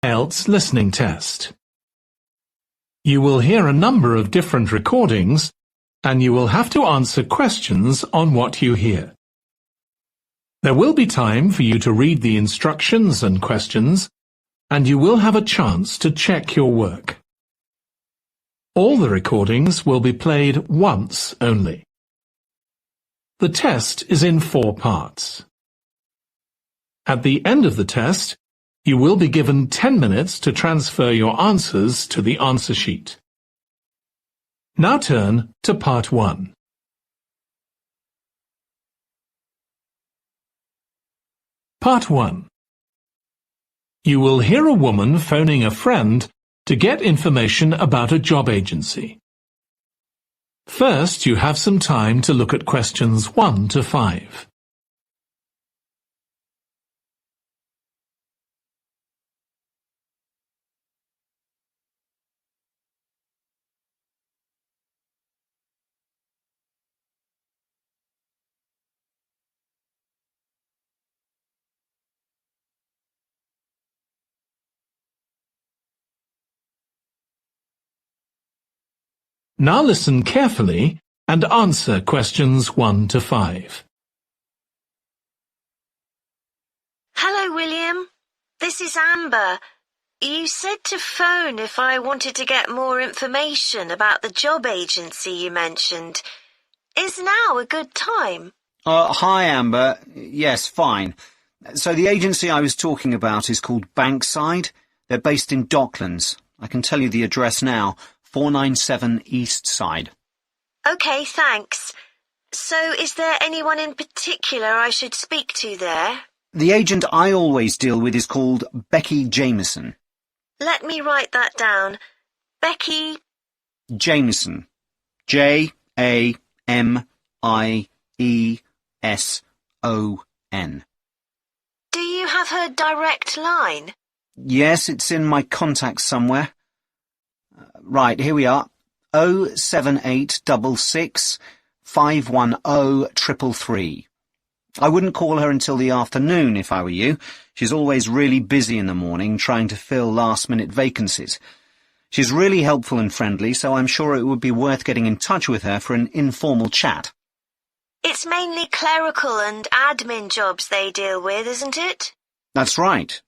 ielts listening test. You will hear a number of different recordings, and you will have to answer questions on what you hear. There will be time for you to read the instructions and questions, and you will have a chance to check your work. All the recordings will be played once only. The test is in 4 parts. At the end of the test, you will be given 10 minutes to transfer your answers to the answer sheet. Now turn to Part 1. Part 1. You will hear a woman phoning a friend to get information about a job agency. First, you have some time to look at questions 1 to 5. Now listen carefully and answer questions 1 to 5. Hello, William. This is Amber. You said to phone if I wanted to get more information about the job agency you mentioned. Is now a good time? Hi, Amber. Yes, fine. So the agency I was talking about is called Bankside. They're based in Docklands. I can tell you the address now. 497 East Side. OK, thanks. So is there anyone in particular I should speak to there? The agent I always deal with is called Becky Jameson. Let me write that down. Becky Jameson. Jamieson. Do you have her direct line? Yes, it's in my contacts somewhere. Right, here we are. 07866 510 333. I wouldn't call her until the afternoon if I were you. She's always really busy in the morning trying to fill last-minute vacancies. She's really helpful and friendly, so I'm sure it would be worth getting in touch with her for an informal chat. It's mainly clerical and admin jobs they deal with, isn't it? That's right.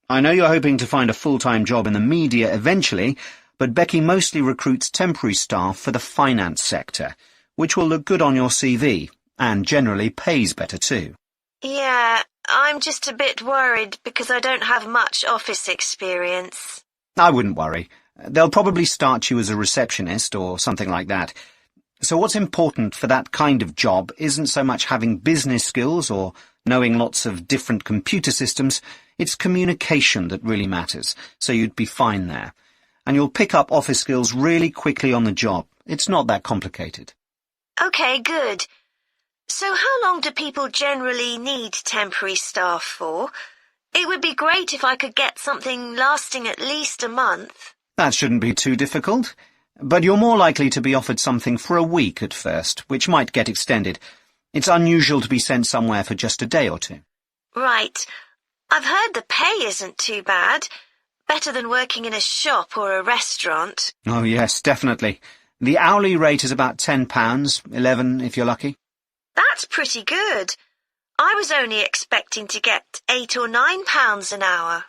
I know you're hoping to find a full-time job in the media eventually, but Becky mostly recruits temporary staff for the finance sector, which will look good on your CV, and generally pays better too. Yeah, I'm just a bit worried because I don't have much office experience. I wouldn't worry. They'll probably start you as a receptionist or something like that. So what's important for that kind of job isn't so much having business skills or knowing lots of different computer systems, it's communication that really matters, so you'd be fine there. And you'll pick up office skills really quickly on the job. It's not that complicated. OK, good. So how long do people generally need temporary staff for? It would be great if I could get something lasting at least a month. That shouldn't be too difficult. But you're more likely to be offered something for a week at first, which might get extended. It's unusual to be sent somewhere for just a day or two. Right. I've heard the pay isn't too bad. Better than working in a shop or a restaurant. Oh, yes, definitely. The hourly rate is about £10, $11 if you're lucky. That's pretty good. I was only expecting to get £8 or £9 an hour.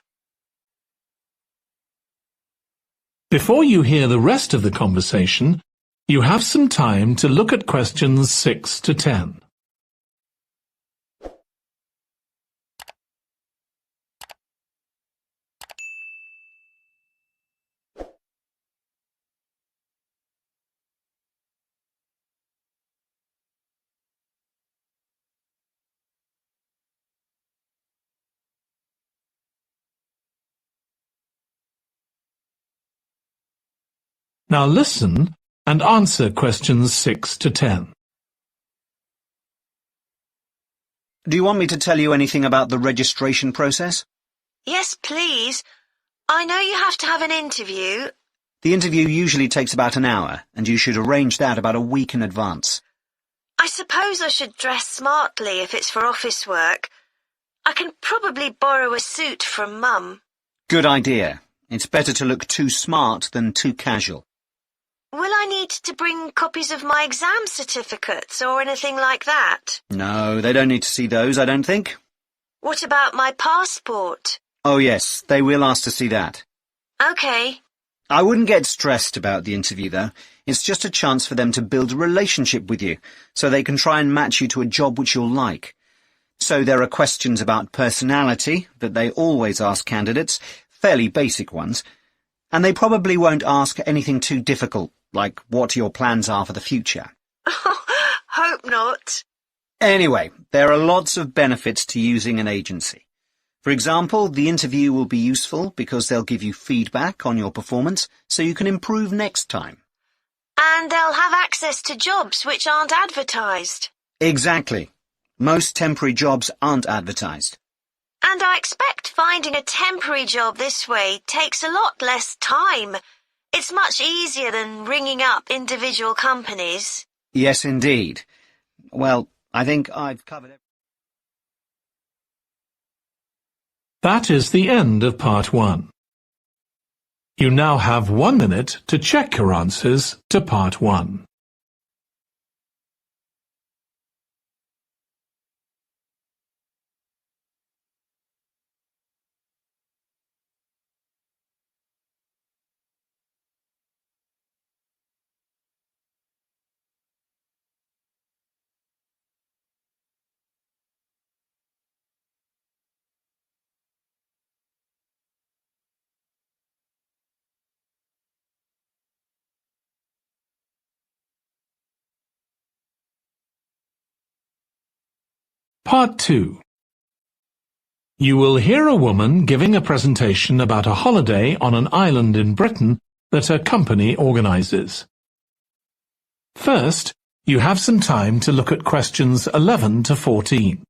Before you hear the rest of the conversation, you have some time to look at questions 6 to 10. Now listen and answer questions 6 to 10. Do you want me to tell you anything about the registration process? Yes, please. I know you have to have an interview. The interview usually takes about an hour, and you should arrange that about a week in advance. I suppose I should dress smartly if it's for office work. I can probably borrow a suit from Mum. Good idea. It's better to look too smart than too casual. Will I need to bring copies of my exam certificates or anything like that? No, they don't need to see those, I don't think. What about my passport? Oh yes, they will ask to see that. OK. I wouldn't get stressed about the interview, though. It's just a chance for them to build a relationship with you, so they can try and match you to a job which you'll like. So there are questions about personality that they always ask candidates, fairly basic ones, and they probably won't ask anything too difficult, like what your plans are for the future. Hope not. Anyway, there are lots of benefits to using an agency. For example, the interview will be useful because they'll give you feedback on your performance so you can improve next time. And they'll have access to jobs which aren't advertised. Exactly. Most temporary jobs aren't advertised. And I expect finding a temporary job this way takes a lot less time. It's much easier than ringing up individual companies. Yes, indeed. Well, I think I've covered everything. That is the end of part 1. You now have 1 minute to check your answers to part 1. Part 2. You will hear a woman giving a presentation about a holiday on an island in Britain that her company organises. First, you have some time to look at questions 11 to 14.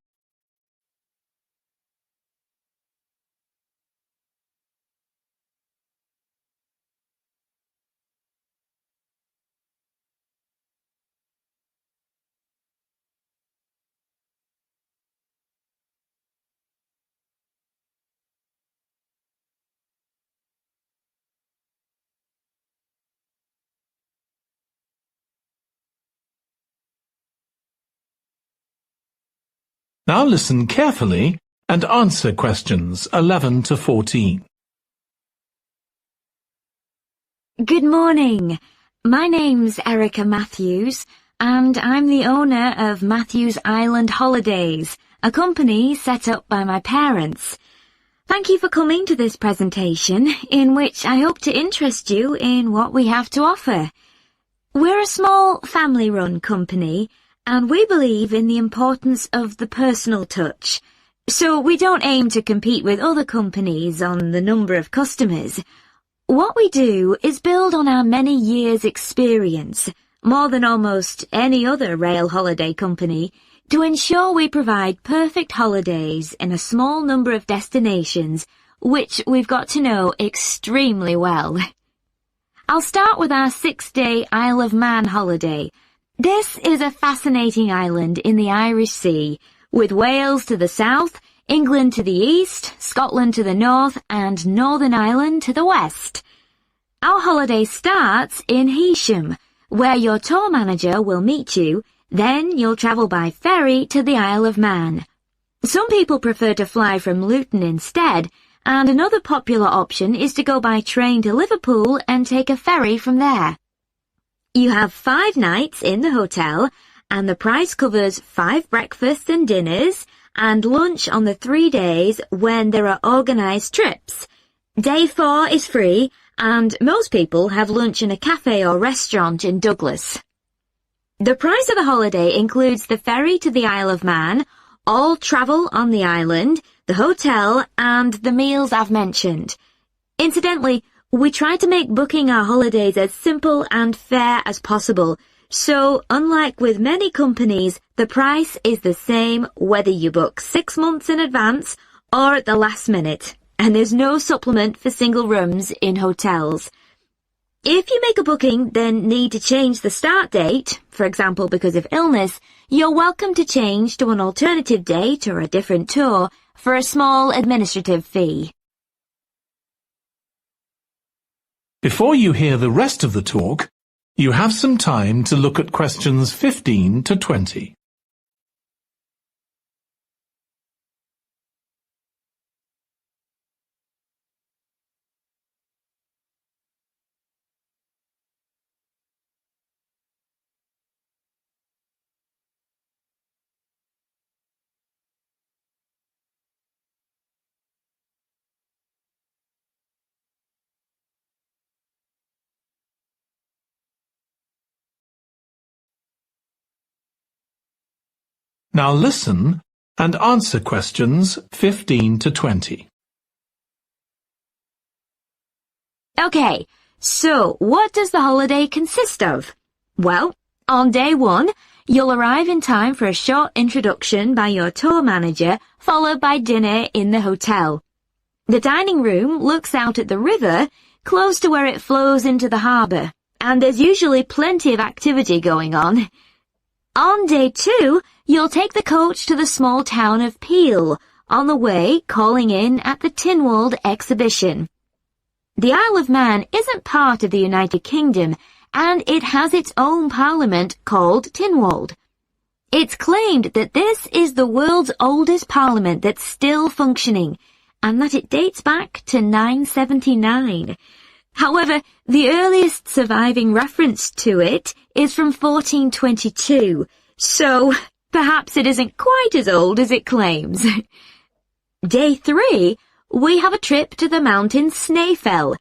Now listen carefully and answer questions 11 to 14. Good morning. My name's Erica Matthews, and I'm the owner of Matthews Island Holidays, a company set up by my parents. Thank you for coming to this presentation, in which I hope to interest you in what we have to offer. We're a small family-run company, and we believe in the importance of the personal touch. So we don't aim to compete with other companies on the number of customers. What we do is build on our many years' experience, more than almost any other rail holiday company, to ensure we provide perfect holidays in a small number of destinations, which we've got to know extremely well. I'll start with our 6-day Isle of Man holiday. This is a fascinating island in the Irish Sea, with Wales to the south, England to the east, Scotland to the north, and Northern Ireland to the west. Our holiday starts in Heysham, where your tour manager will meet you. Then you'll travel by ferry to the Isle of Man. Some people prefer to fly from Luton instead, and another popular option is to go by train to Liverpool and take a ferry from there. You have 5 nights in the hotel, and the price covers 5 breakfasts and dinners, and lunch on the 3 days when there are organised trips. Day 4 is free, and most people have lunch in a cafe or restaurant in Douglas. The price of the holiday includes the ferry to the Isle of Man, all travel on the island, the hotel, and the meals I've mentioned. Incidentally, we try to make booking our holidays as simple and fair as possible, so unlike with many companies, the price is the same whether you book 6 months in advance or at the last minute, and there's no supplement for single rooms in hotels. If you make a booking, then need to change the start date, for example because of illness, you're welcome to change to an alternative date or a different tour for a small administrative fee. Before you hear the rest of the talk, you have some time to look at questions 15 to 20. Now listen and answer questions 15 to 20. Okay, so what does the holiday consist of? Well, on day 1, you'll arrive in time for a short introduction by your tour manager, followed by dinner in the hotel. The dining room looks out at the river, close to where it flows into the harbour, and there's usually plenty of activity going on. On day 2, you'll take the coach to the small town of Peel, on the way calling in at the Tynwald exhibition. The Isle of Man isn't part of the United Kingdom, and it has its own parliament called Tynwald. It's claimed that this is the world's oldest parliament that's still functioning, and that it dates back to 979. However, the earliest surviving reference to it is from 1422, so perhaps it isn't quite as old as it claims. Day 3, we have a trip to the mountain Snaefell.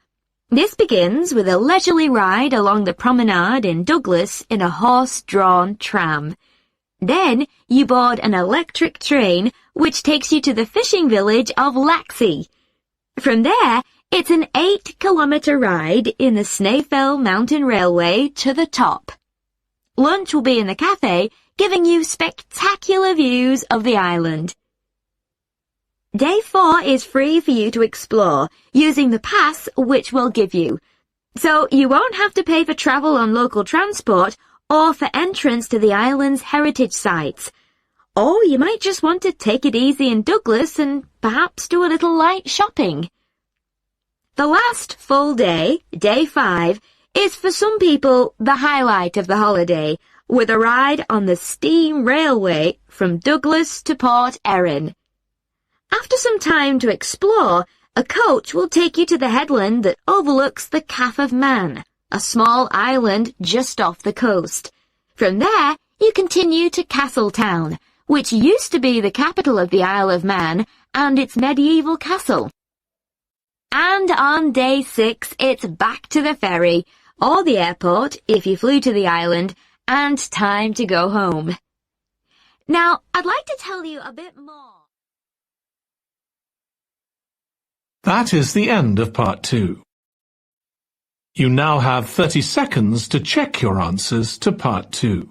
This begins with a leisurely ride along the promenade in Douglas in a horse-drawn tram. Then you board an electric train which takes you to the fishing village of Laxey. From there, it's an 8-kilometre ride in the Snaefell Mountain Railway to the top. Lunch will be in the cafe, giving you spectacular views of the island. Day 4 is free for you to explore, using the pass which we'll give you. So you won't have to pay for travel on local transport or for entrance to the island's heritage sites. Or you might just want to take it easy in Douglas and perhaps do a little light shopping. The last full day, day 5, is for some people the highlight of the holiday, with a ride on the steam railway from Douglas to Port Erin. After some time to explore, a coach will take you to the headland that overlooks the Calf of Man, a small island just off the coast. From there, you continue to Castletown, which used to be the capital of the Isle of Man and its medieval castle. And on day 6, it's back to the ferry, or the airport if you flew to the island, and time to go home. Now, I'd like to tell you a bit more. That is the end of part 2. You now have 30 seconds to check your answers to part 2.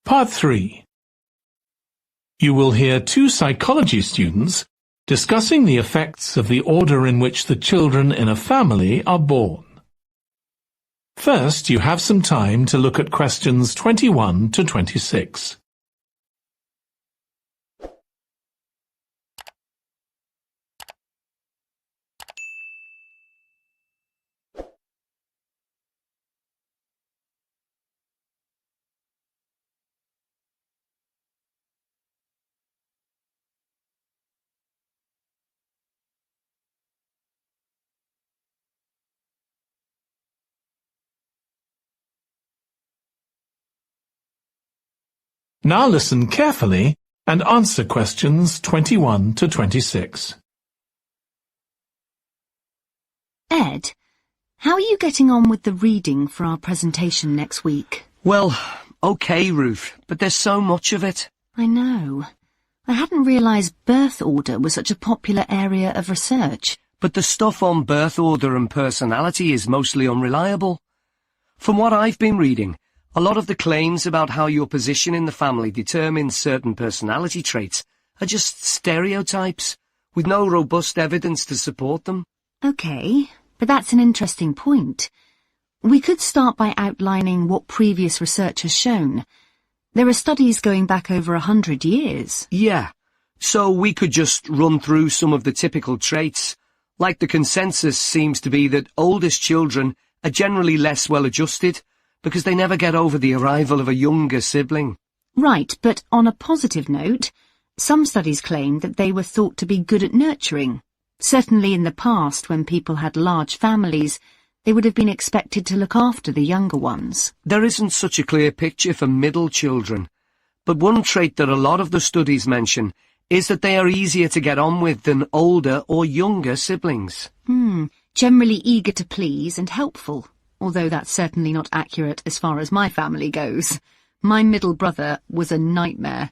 Part 3. You will hear 2 psychology students discussing the effects of the order in which the children in a family are born. First, you have some time to look at questions 21 to 26. Now listen carefully and answer questions 21 to 26. Ed, how are you getting on with the reading for our presentation next week? Well, okay, Ruth, but there's so much of it. I know. I hadn't realised birth order was such a popular area of research. But the stuff on birth order and personality is mostly unreliable. From what I've been reading, a lot of the claims about how your position in the family determines certain personality traits are just stereotypes, with no robust evidence to support them. OK, but that's an interesting point. We could start by outlining what previous research has shown. There are studies going back over 100 years. Yeah, so we could just run through some of the typical traits. Like the consensus seems to be that oldest children are generally less well-adjusted because they never get over the arrival of a younger sibling. Right, but on a positive note, some studies claim that they were thought to be good at nurturing. Certainly in the past, when people had large families, they would have been expected to look after the younger ones. There isn't such a clear picture for middle children, but one trait that a lot of the studies mention is that they are easier to get on with than older or younger siblings. Generally eager to please and helpful, although that's certainly not accurate as far as my family goes. My middle brother was a nightmare,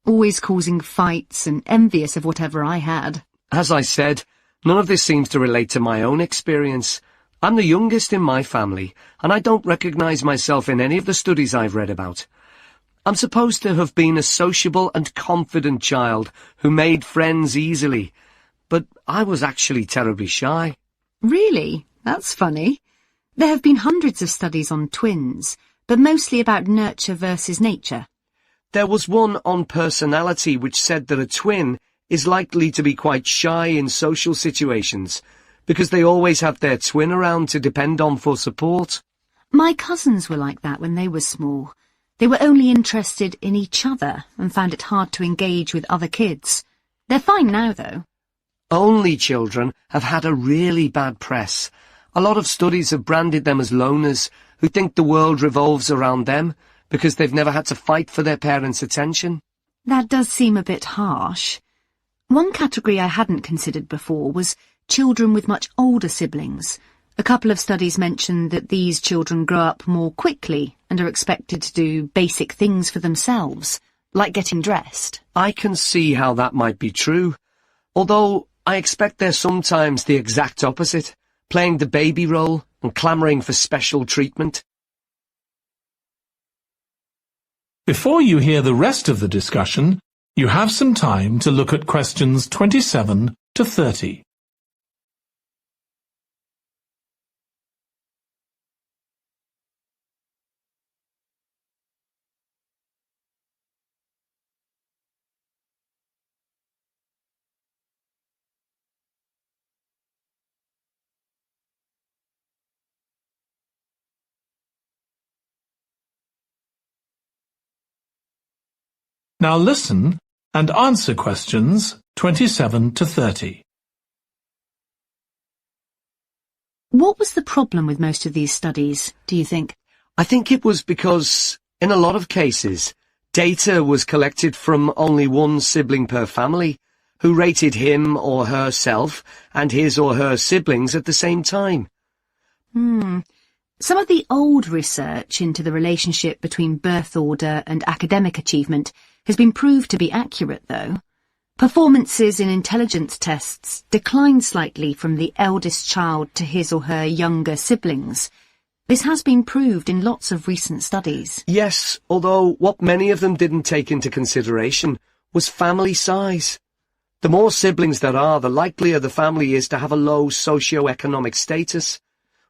always causing fights and envious of whatever I had. As I said, none of this seems to relate to my own experience. I'm the youngest in my family, and I don't recognise myself in any of the studies I've read about. I'm supposed to have been a sociable and confident child who made friends easily, but I was actually terribly shy. Really? That's funny. There have been hundreds of studies on twins, but mostly about nurture versus nature. There was one on personality which said that a twin is likely to be quite shy in social situations because they always have their twin around to depend on for support. My cousins were like that when they were small. They were only interested in each other and found it hard to engage with other kids. They're fine now, though. Only children have had a really bad press. A lot of studies have branded them as loners who think the world revolves around them because they've never had to fight for their parents' attention. That does seem a bit harsh. One category I hadn't considered before was children with much older siblings. A couple of studies mentioned that these children grow up more quickly and are expected to do basic things for themselves, like getting dressed. I can see how that might be true, although I expect they're sometimes the exact opposite, playing the baby role and clamouring for special treatment. Before you hear the rest of the discussion, you have some time to look at questions 27 to 30. Now listen and answer questions 27 to 30. What was the problem with most of these studies, do you think? I think it was because, in a lot of cases, data was collected from only one sibling per family, who rated him or herself and his or her siblings at the same time. Some of the old research into the relationship between birth order and academic achievement has been proved to be accurate, though. Performances in intelligence tests declined slightly from the eldest child to his or her younger siblings. This has been proved in lots of recent studies. Yes, although what many of them didn't take into consideration was family size. The more siblings there are, the likelier the family is to have a low socio-economic status,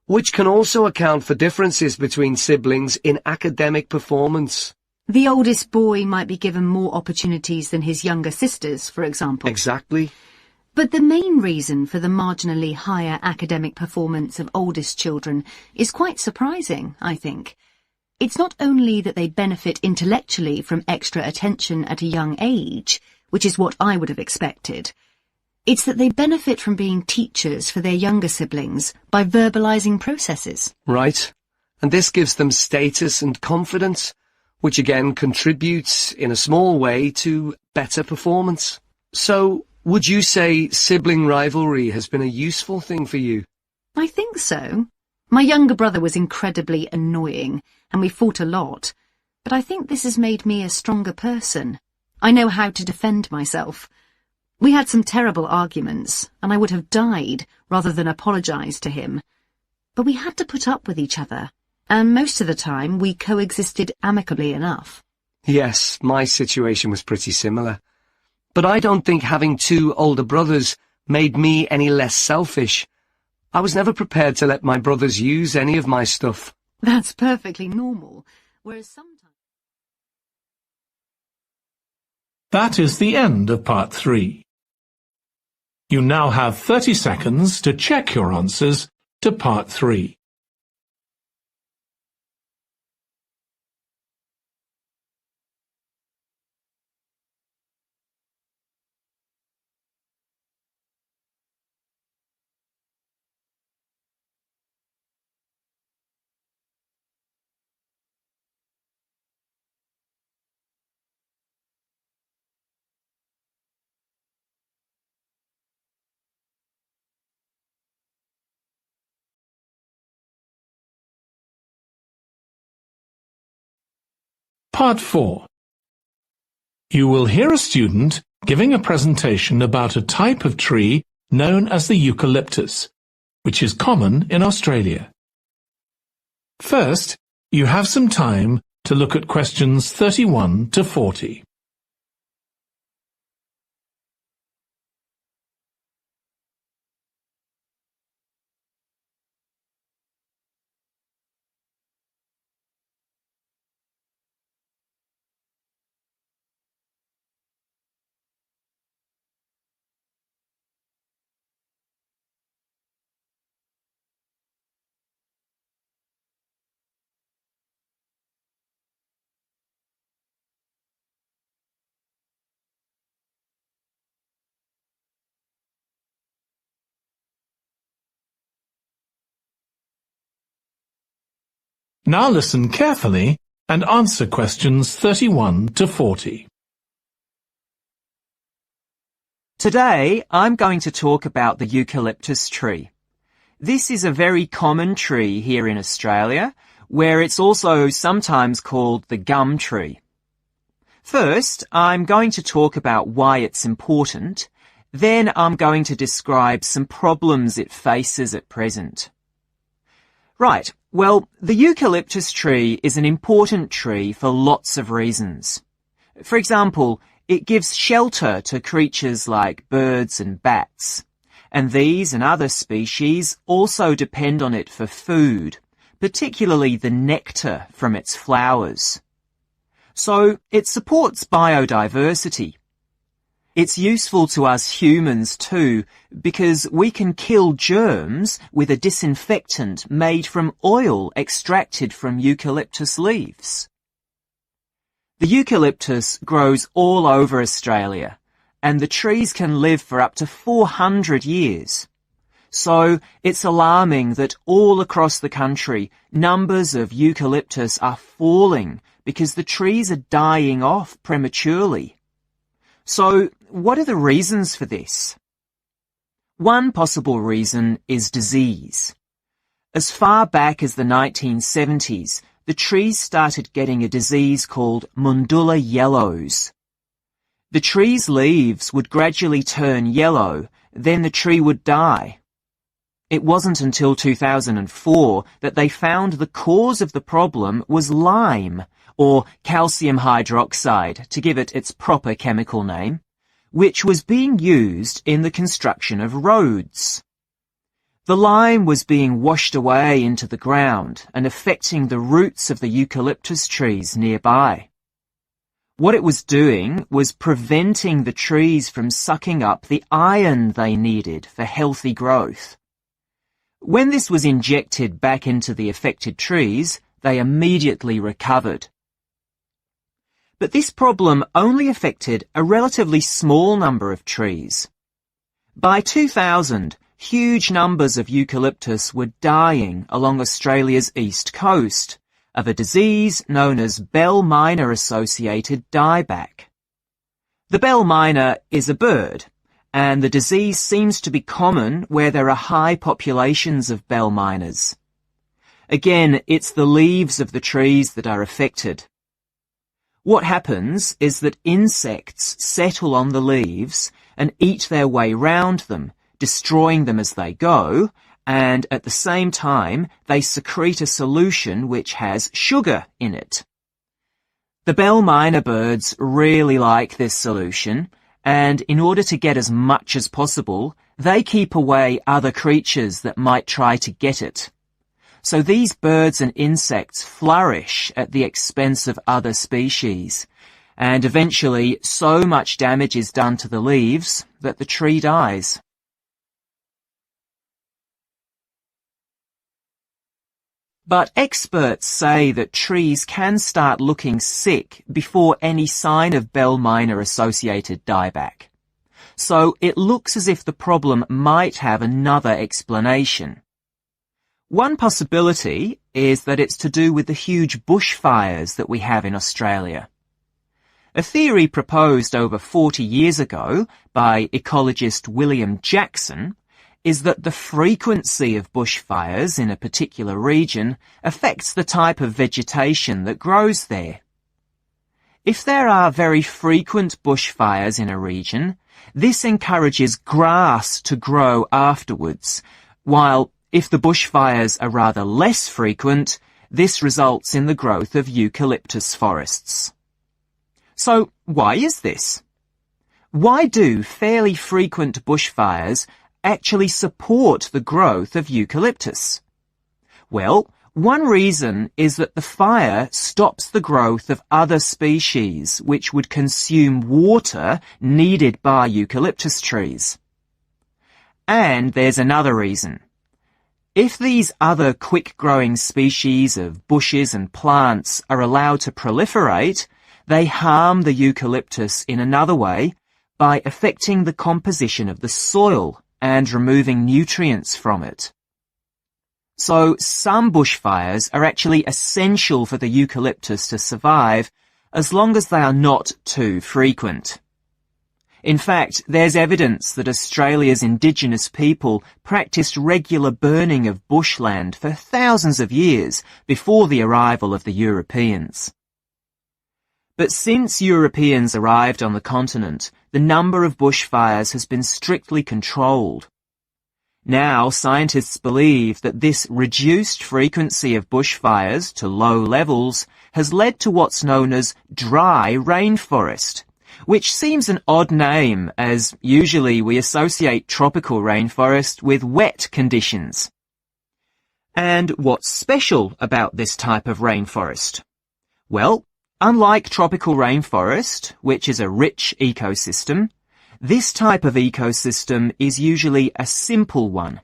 which can also account for differences between siblings in academic performance. The oldest boy might be given more opportunities than his younger sisters, for example. Exactly. But the main reason for the marginally higher academic performance of oldest children is quite surprising, I think. It's not only that they benefit intellectually from extra attention at a young age, which is what I would have expected. It's that they benefit from being teachers for their younger siblings by verbalizing processes. Right. And this gives them status and confidence, which again contributes in a small way to better performance. So, would you say sibling rivalry has been a useful thing for you? I think so. My younger brother was incredibly annoying, and we fought a lot, but I think this has made me a stronger person. I know how to defend myself. We had some terrible arguments, and I would have died rather than apologise to him. But we had to put up with each other, and most of the time we coexisted amicably enough. Yes, my situation was pretty similar. But I don't think having two older brothers made me any less selfish. I was never prepared to let my brothers use any of my stuff. That's perfectly normal, whereas sometimes... That is the end of part 3. You now have 30 seconds to check your answers to part 3. Part 4. You will hear a student giving a presentation about a type of tree known as the eucalyptus, which is common in Australia. First, you have some time to look at questions 31 to 40. Now listen carefully and answer questions 31 to 40. Today, I'm going to talk about the eucalyptus tree. This is a very common tree here in Australia, where it's also sometimes called the gum tree. First, I'm going to talk about why it's important. Then I'm going to describe some problems it faces at present. Right, well, the eucalyptus tree is an important tree for lots of reasons. For example, it gives shelter to creatures like birds and bats, and these and other species also depend on it for food, particularly the nectar from its flowers. So it supports biodiversity. It's useful to us humans too, because we can kill germs with a disinfectant made from oil extracted from eucalyptus leaves. The eucalyptus grows all over Australia, and the trees can live for up to 400 years. So it's alarming that all across the country, numbers of eucalyptus are falling because the trees are dying off prematurely. So, what are the reasons for this? One possible reason is disease. As far back as the 1970s, the trees started getting a disease called Mundula yellows. The tree's leaves would gradually turn yellow, then the tree would die. It wasn't until 2004 that they found the cause of the problem was lime, or calcium hydroxide, to give it its proper chemical name, which was being used in the construction of roads. The lime was being washed away into the ground and affecting the roots of the eucalyptus trees nearby. What it was doing was preventing the trees from sucking up the iron they needed for healthy growth. When this was injected back into the affected trees, they immediately recovered. But this problem only affected a relatively small number of trees. By 2000, huge numbers of eucalyptus were dying along Australia's east coast of a disease known as bell miner-associated dieback. The bell miner is a bird, and the disease seems to be common where there are high populations of bell miners. Again, it's the leaves of the trees that are affected. What happens is that insects settle on the leaves and eat their way round them, destroying them as they go, and at the same time they secrete a solution which has sugar in it. The bell miner birds really like this solution, and in order to get as much as possible, they keep away other creatures that might try to get it. So these birds and insects flourish at the expense of other species, and eventually so much damage is done to the leaves that the tree dies. But experts say that trees can start looking sick before any sign of bell miner associated dieback. So it looks as if the problem might have another explanation. One possibility is that it's to do with the huge bushfires that we have in Australia. A theory proposed over 40 years ago by ecologist William Jackson is that the frequency of bushfires in a particular region affects the type of vegetation that grows there. If there are very frequent bushfires in a region, this encourages grass to grow afterwards, while if the bushfires are rather less frequent, this results in the growth of eucalyptus forests. So why is this? Why do fairly frequent bushfires actually support the growth of eucalyptus? Well, one reason is that the fire stops the growth of other species which would consume water needed by eucalyptus trees. And there's another reason. If these other quick-growing species of bushes and plants are allowed to proliferate, they harm the eucalyptus in another way by affecting the composition of the soil and removing nutrients from it. So some bushfires are actually essential for the eucalyptus to survive as long as they are not too frequent. In fact, there's evidence that Australia's Indigenous people practiced regular burning of bushland for thousands of years before the arrival of the Europeans. But since Europeans arrived on the continent, the number of bushfires has been strictly controlled. Now, scientists believe that this reduced frequency of bushfires to low levels has led to what's known as dry rainforest, which seems an odd name as usually we associate tropical rainforest with wet conditions. And what's special about this type of rainforest? Well, unlike tropical rainforest, which is a rich ecosystem, this type of ecosystem is usually a simple one.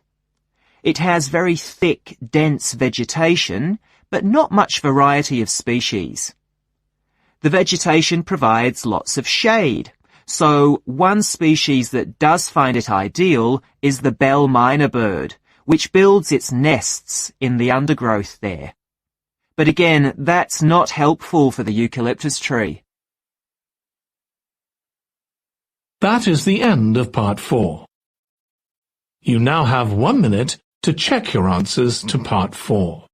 It has very thick, dense vegetation, but not much variety of species. The vegetation provides lots of shade, so one species that does find it ideal is the bell miner bird, which builds its nests in the undergrowth there. But again, that's not helpful for the eucalyptus tree. That is the end of part 4. You now have 1 minute to check your answers to part 4.